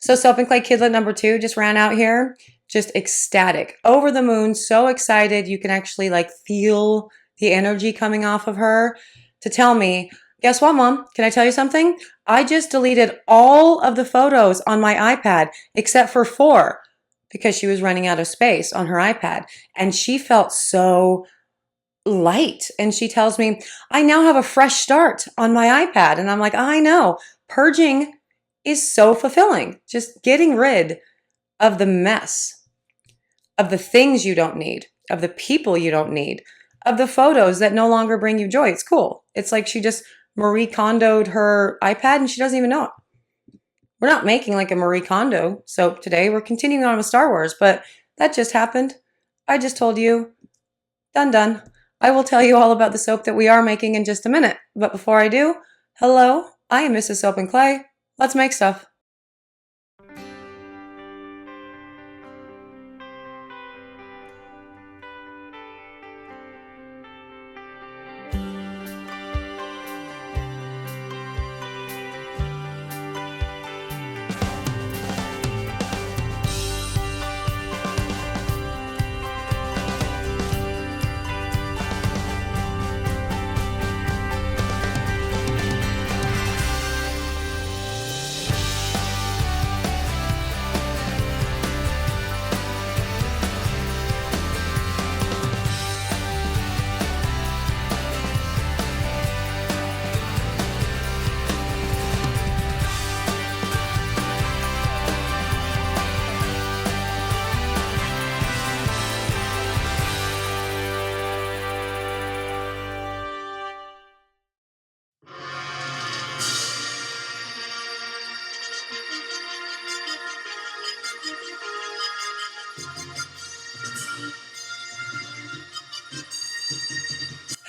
So Soap and Clay Kidlet number 2 just ran out here. Just ecstatic, over the moon, so excited. You can actually like feel the energy coming off of her to tell me, guess what, Mom? Can I tell you something? I just deleted all of the photos on my iPad except for 4 because she was running out of space on her iPad. And she felt so light. And she tells me, I now have a fresh start on my iPad. And I'm like, I know. Purging is so fulfilling. Just getting rid of the mess, of the things you don't need, of the people you don't need, of the photos that no longer bring you joy. It's cool. It's like she just Marie Kondoed her iPad and she doesn't even know it. We're not making like a Marie Kondo soap today. We're continuing on with Star Wars, but that just happened. I just told you. Done, done. I will tell you all about the soap that we are making in just a minute. But before I do, hello, I am Mrs. Soap and Clay. Let's make stuff.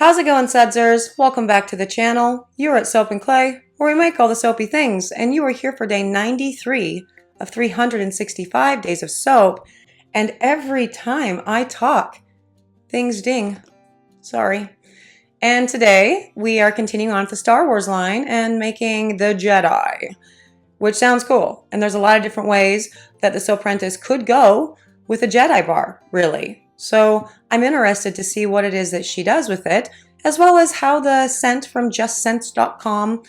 How's it going, Sudsers? Welcome back to the channel. You're at Soap and Clay, where we make all the soapy things, and you are here for day 93 of 365 days of soap. And every time I talk, things ding. Sorry. And today we are continuing on with the Star Wars line and making the Jedi, which sounds cool. And there's a lot of different ways that the Soapprentice could go with a Jedi bar, really. So I'm interested to see what it is that she does with it, as well as how the scent from justscents.com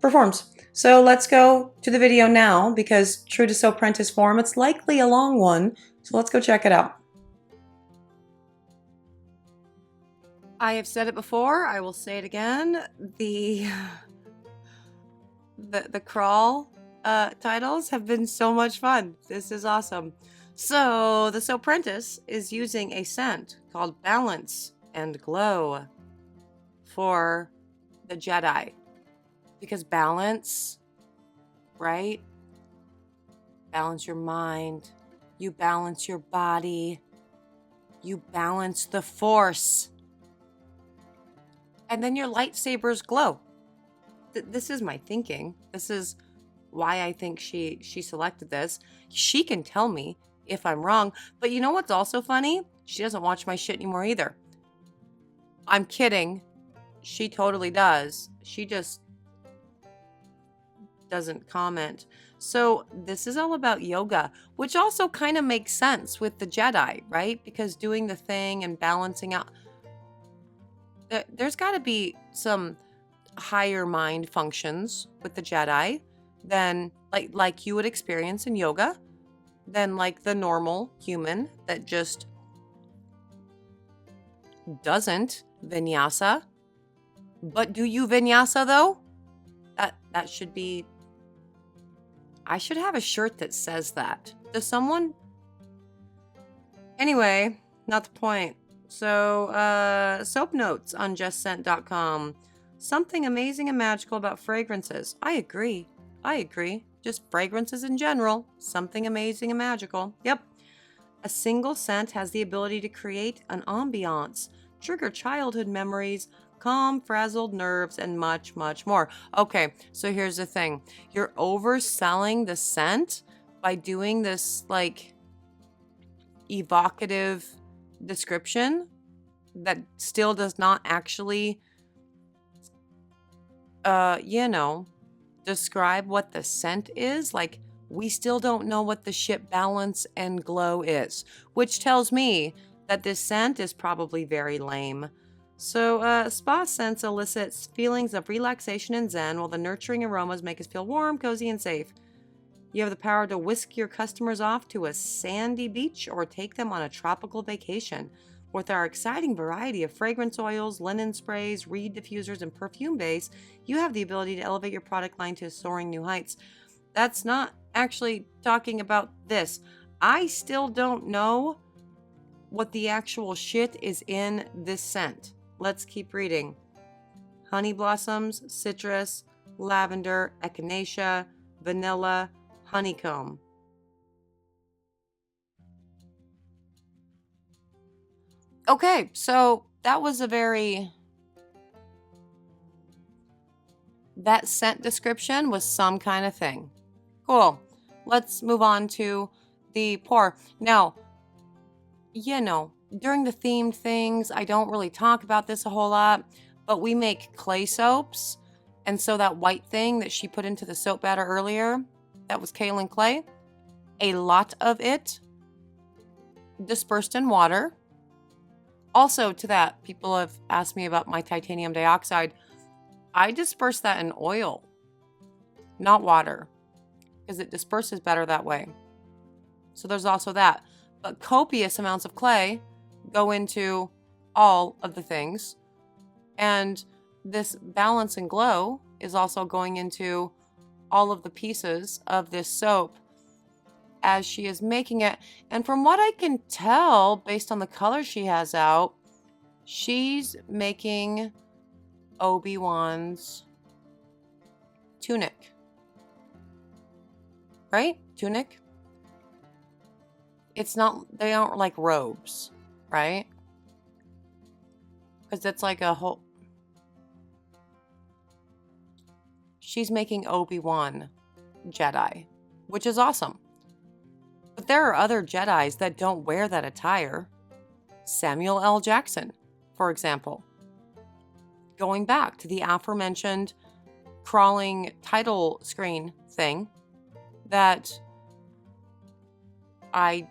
performs. So let's go to the video now, because true to Soapprentice form, it's likely a long one. So let's go check it out. I have said it before, I will say it again. The crawl titles have been so much fun. This is awesome. So the Soapprentice is using a scent called Balance and Glow for the Jedi. Because balance, right? Balance your mind. You balance your body. You balance the Force. And then your lightsabers glow. This is my thinking. This is why I think she selected this. She can tell me if I'm wrong. But you know what's also funny? She doesn't watch my shit anymore either. I'm kidding. She totally does. She just doesn't comment. So this is all about yoga, which also kind of makes sense with the Jedi, right? Because doing the thing and balancing out, there's got to be some higher mind functions with the Jedi than like you would experience in yoga, than like the normal human that just doesn't vinyasa. But do you vinyasa though? That should be, I should have a shirt that says that. Does someone? Anyway, not the point. So, soap notes on justscent.com. Something amazing and magical about fragrances. I agree. Just fragrances in general. Something amazing and magical. Yep. A single scent has the ability to create an ambiance, trigger childhood memories, calm frazzled nerves, and much, much more. Okay, so here's the thing. You're overselling the scent by doing this, like, evocative description that still does not actually, describe what the scent is. Like, we still don't know what the ship balance and glow is, which tells me that this scent is probably very lame. So, spa scents elicits feelings of relaxation and zen, while the nurturing aromas make us feel warm, cozy, and safe. You have the power to whisk your customers off to a sandy beach or take them on a tropical vacation. With our exciting variety of fragrance oils, linen sprays, reed diffusers, and perfume base, you have the ability to elevate your product line to soaring new heights. That's not actually talking about this. I still don't know what the actual shit is in this scent. Let's keep reading. Honey blossoms, citrus, lavender, echinacea, vanilla, honeycomb. Okay, so that was that scent description was some kind of thing. Cool. Let's move on to the pour. Now, during the themed things, I don't really talk about this a whole lot, but we make clay soaps. And so that white thing that she put into the soap batter earlier, that was kaolin clay. A lot of it dispersed in water. Also, to that, people have asked me about my titanium dioxide. I disperse that in oil, not water, because it disperses better that way. So there's also that. But copious amounts of clay go into all of the things. And this balance and glow is also going into all of the pieces of this soap as she is making it. And from what I can tell, based on the color she has out, she's making Obi-Wan's tunic. Right? Tunic? It's not, they aren't like robes, right? Because it's like a whole... She's making Obi-Wan Jedi, which is awesome. But there are other Jedis that don't wear that attire. Samuel L. Jackson, for example. Going back to the aforementioned crawling title screen thing that I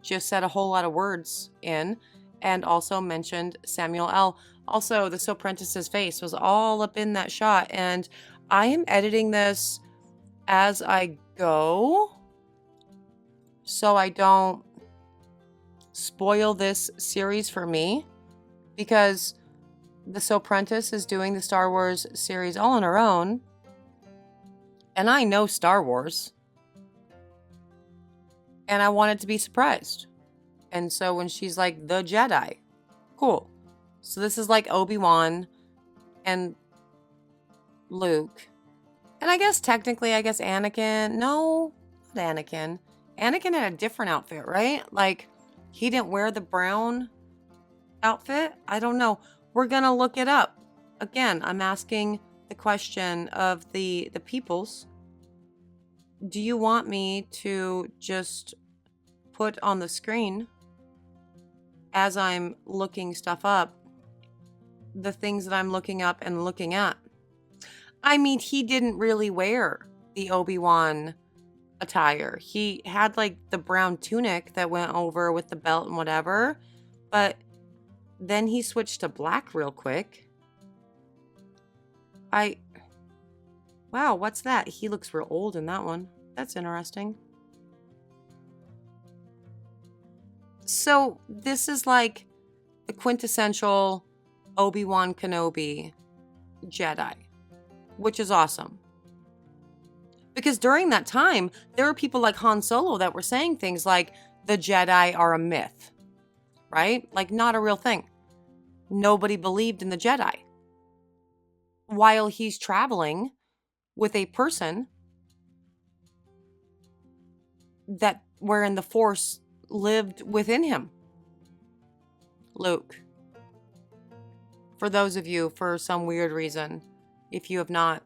just said a whole lot of words in, and also mentioned Samuel L. Also, the Soapprentice's face was all up in that shot, and I am editing this as I go so I don't spoil this series for me, because the Soapprentice is doing the Star Wars series all on her own, and I know Star Wars, and I wanted to be surprised. And so when she's like, the Jedi, cool. So this is like Obi-Wan and Luke. And I guess technically, Anakin. No, not Anakin. Anakin had a different outfit, right? Like, he didn't wear the brown outfit. I don't know. We're going to look it up. Again, I'm asking the question of the peoples. Do you want me to just put on the screen, as I'm looking stuff up, the things that I'm looking up and looking at? I mean, he didn't really wear the Obi-Wan attire. He had like the brown tunic that went over with the belt and whatever, but then he switched to black real quick. Wow, what's that? He looks real old in that one. That's interesting. So this is like the quintessential Obi-Wan Kenobi Jedi, which is awesome. Because during that time, there were people like Han Solo that were saying things like, the Jedi are a myth, right? Like, not a real thing. Nobody believed in the Jedi. While he's traveling with a person wherein the Force lived within him. Luke. For those of you, for some weird reason, if you have not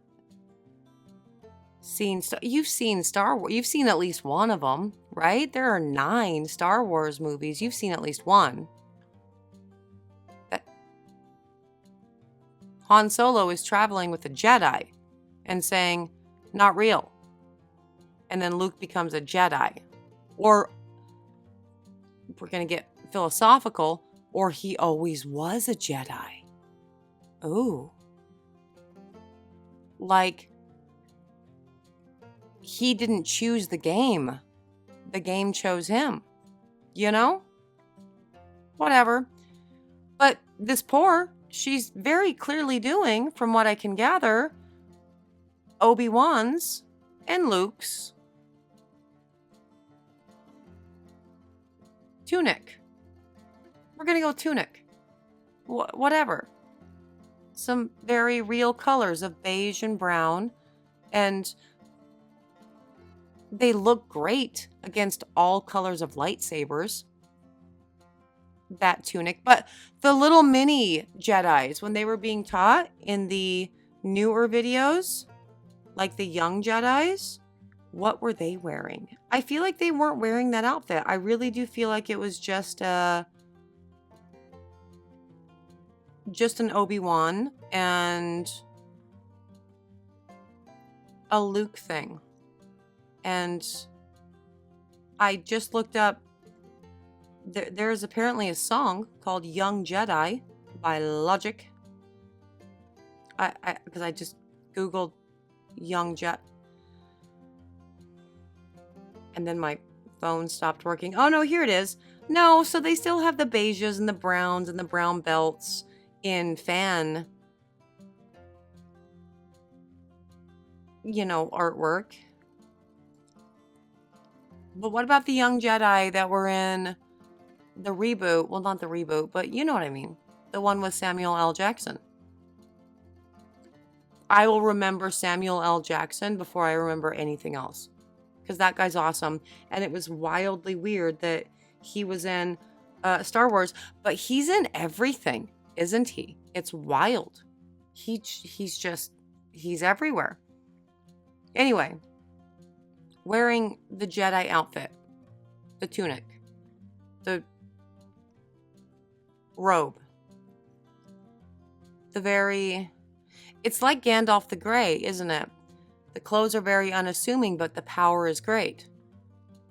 seen, you've seen Star Wars, you've seen at least one of them, right? There are 9 Star Wars movies. You've seen at least one. Han Solo is traveling with a Jedi and saying, not real. and then Luke becomes a Jedi. Or, if we're going to get philosophical, or he always was a Jedi. Ooh. Like, he didn't choose the game. The game chose him. You know? Whatever. But this poor, she's very clearly doing, from what I can gather, Obi-Wan's and Luke's tunic. We're going to go tunic. Whatever. Some very real colors of beige and brown. And they look great against all colors of lightsabers. That tunic. But the little mini Jedis, when they were being taught in the newer videos, like the young Jedis, what were they wearing? I feel like they weren't wearing that outfit. I really do feel like it was just an Obi-Wan and a Luke thing. And I just looked up, there's apparently a song called Young Jedi by Logic. Because I just Googled Young Jet. And then my phone stopped working. Oh no, here it is. No, so they still have the beiges and the browns and the brown belts in fan, artwork. But what about the young Jedi that were in the reboot? Well, not the reboot, but you know what I mean. The one with Samuel L. Jackson. I will remember Samuel L. Jackson before I remember anything else. Because that guy's awesome. And it was wildly weird that he was in Star Wars. But he's in everything, isn't he? It's wild. He's everywhere. Anyway. Wearing the Jedi outfit. The tunic. The robe. It's like Gandalf the Grey, isn't it? The clothes are very unassuming, but the power is great.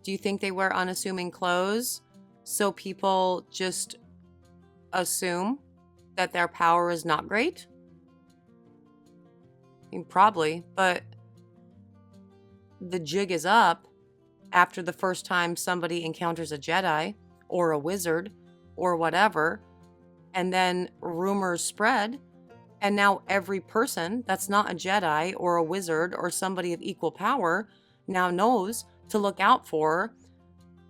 Do you think they wear unassuming clothes so people just assume that their power is not great? I mean, probably, but the jig is up after the first time somebody encounters a Jedi or a wizard or whatever, and then rumors spread. And now every person that's not a Jedi or a wizard or somebody of equal power now knows to look out for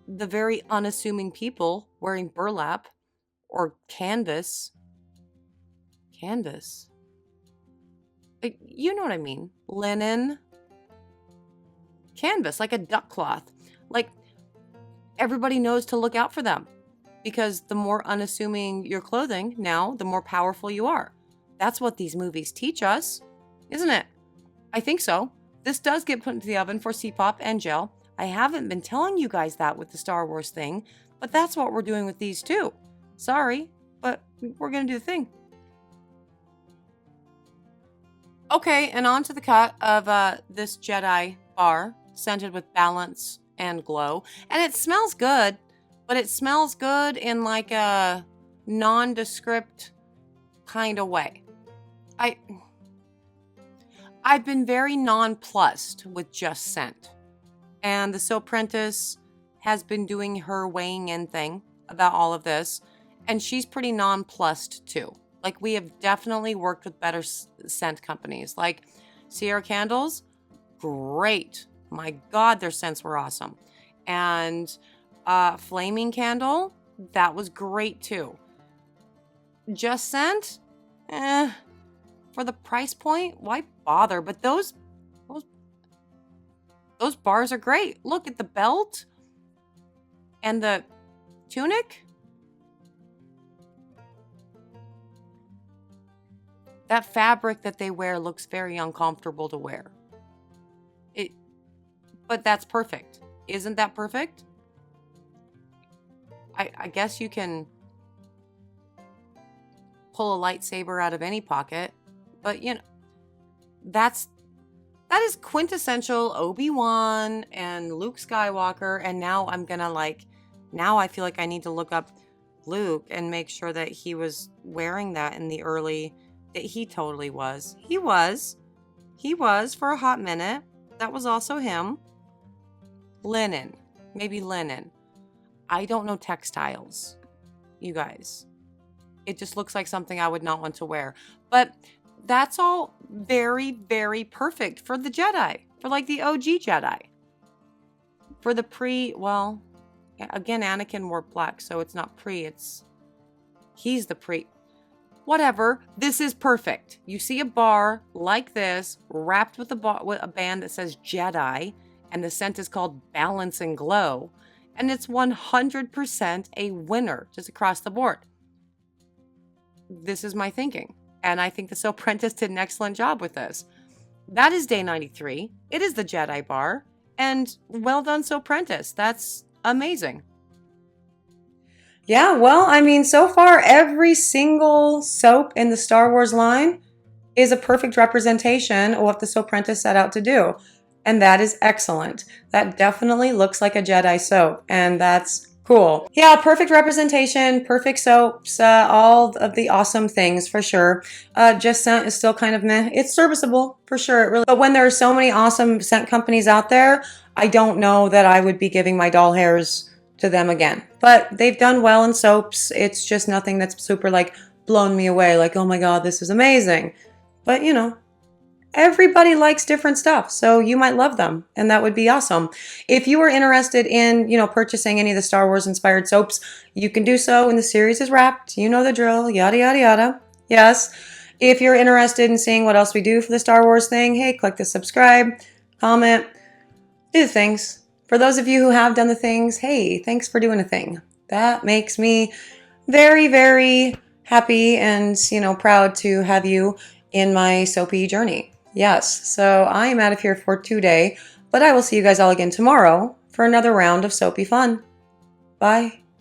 the very unassuming people wearing burlap or canvas. Canvas. You know what I mean. Linen. Canvas, like a duck cloth. Like, everybody knows to look out for them. Because the more unassuming your clothing now, the more powerful you are. That's what these movies teach us, isn't it? I think so. This does get put into the oven for C-pop and gel. I haven't been telling you guys that with the Star Wars thing, but that's what we're doing with these too. Sorry, but we're going to do the thing. Okay, and on to the cut of this Jedi bar, scented with balance and glow. And it smells good, but it smells good in like a nondescript kind of way. I've been very nonplussed with just scent. And the Soapprentice has been doing her weighing in thing about all of this. And she's pretty nonplussed too. Like, we have definitely worked with better scent companies. Like Sierra Candles, great. My God, their scents were awesome. And Flaming Candle, that was great too. Just Scent, for the price point, why bother? But those bars are great. Look at the belt and the tunic. That fabric that they wear looks very uncomfortable to wear. But that's perfect. Isn't that perfect? I guess you can pull a lightsaber out of any pocket, but that's That is quintessential Obi-Wan and Luke Skywalker. And now I'm gonna now I feel like I need to look up Luke and make sure that he was wearing that in the early, that he totally was. He was for a hot minute. That was also him. Linen, maybe linen. I don't know textiles, you guys. It just looks like something I would not want to wear. But that's all very, very perfect for the Jedi, for like the OG Jedi. For the well, again, Anakin wore black, so it's not he's the whatever. This is perfect. You see a bar like this wrapped with a band that says Jedi, and the scent is called Balance and Glow, and it's 100% a winner just across the board. This is my thinking, and I think the Soap Apprentice did an excellent job with this. That is day 93. It is the Jedi bar, and well done, Soap Apprentice. That's amazing. Yeah, well, I mean, so far, every single soap in the Star Wars line is a perfect representation of what the Soap Apprentice set out to do. And that is excellent. That definitely looks like a Jedi soap, and that's cool. Yeah, perfect representation, perfect soaps, all of the awesome things for sure. Just scent is still kind of meh. It's serviceable for sure. It really. But when there are so many awesome scent companies out there, I don't know that I would be giving my doll hairs to them again. But they've done well in soaps. It's just nothing that's super like blown me away. Like, oh my God, this is amazing. But you know, everybody likes different stuff, so you might love them, and that would be awesome. If you are interested in, purchasing any of the Star Wars inspired soaps, you can do so when the series is wrapped. You know the drill, yada, yada, yada. Yes. If you're interested in seeing what else we do for the Star Wars thing, hey, click the subscribe, comment, do the things. For those of you who have done the things, hey, thanks for doing a thing. That makes me very, very happy and, proud to have you in my soapy journey. Yes, so I am out of here for today, but I will see you guys all again tomorrow for another round of soapy fun. Bye.